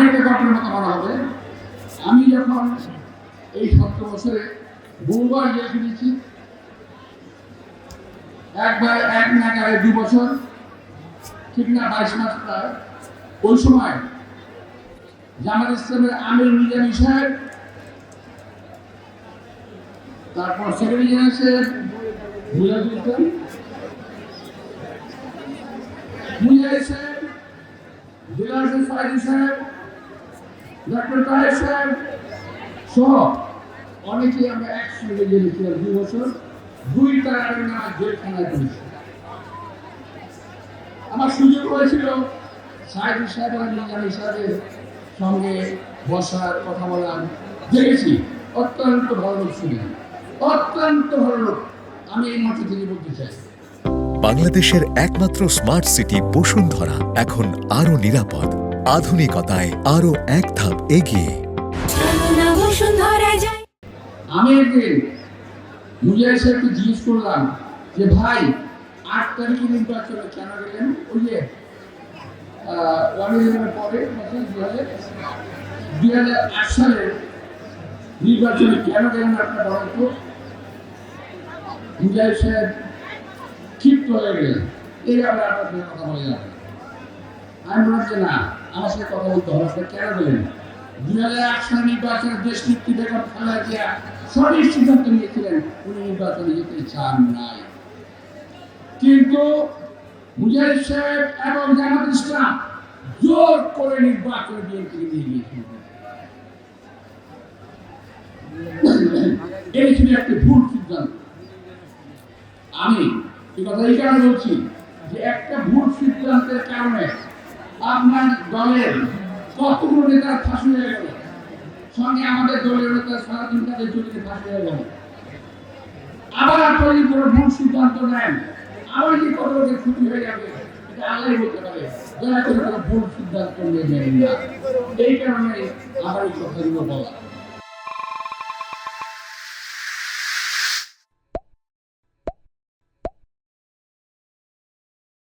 আরেকটা ঘটনার কথা বলা হবে। আমি যখন এই 17 বছরে বহুবার জেল খেটেছি, একবার এক নাগারে 2 বছর, ঠিক না 22 মাস প্রায়। ওই সময় জামাত ইসলামের আমির নিজামী সাহেব, তারপর সেক্রেটারি জেনারেল সাহেব মুজাহিদ সাহেব, বিলাল সাইদি সাহেব, ডক্টর তাহের সাহেব সহ অনেকেই আমরা একসঙ্গে জেলে ছিলাম 2 বছর। 2 তারিখের নামে জেলখানায় করেছি। আমার সুযোগ হয়েছিল সাইদি সাহেব আর নিজামী সাহেবের সঙ্গে বসার, কথা বলার, দেখেছি। অত্যন্ত ভালো লোক ছিলেন, অত্যন্ত ভালো লোক। আমি এই মাঠে থেকে বলতে চাই, বাংলাদেশের একমাত্র স্মার্ট সিটি বসুন্ধরা এখন আরো নিরাপদ, আধুনিকতায় আরো এক ধাপ এগিয়ে। আমি একদিন মুজাহিদ সাহেবকে জিজ্ঞেস করলাম যে ভাই 8 তারিখে নির্বাচনে কেন গেলেন? ওই যে 1 পরে 2008 সালের নির্বাচনে কেন গেলেন আপনার বলেন তো? মুজাহিদ সাহেব ক্ষিপ্ত হয়ে গেলেন, এই ব্যাপারে আপনার সঙ্গে কথা বলে যাবে। আমি বললাম যে না, আমার সাথে কথা বলতে হবে। আপনি কেন গেলেন? 2008 সালের নির্বাচনে দেশ নেত্রী বেগম খালেদা জিয়া সঠিক সিদ্ধান্ত নিয়েছিলেন, উনি নির্বাচনে যেতে চান নাই। কিন্তু মুজাহিদ সাহেব এবং জামাত ইসলাম জোর করে নির্বাচনে বিএনপিকে নিয়ে গিয়েছিলেন। এই ছিল একটি ভুল সিদ্ধান্ত। আমি এই কথা এই কারণে বলছি যে একটা ভুল সিদ্ধান্তের কারণে আপনার দলের কতগুলো নেতা ফাঁসি হয়ে গেল, সঙ্গে আমাদের দলের নেতা সারাদিন তাদের চুরিতে ফাঁসি হয়ে গেল। আবার আপনারা যদি কোনো ভুল সিদ্ধান্ত নেন, আবার কি কত লোকের ক্ষতি হয়ে যাবে, এটা আল্লাহ বলতে পারে। দয়া করে কোনো ভুল সিদ্ধান্ত নেবেন না। এই কারণে আবার এই কথাগুলো বলা।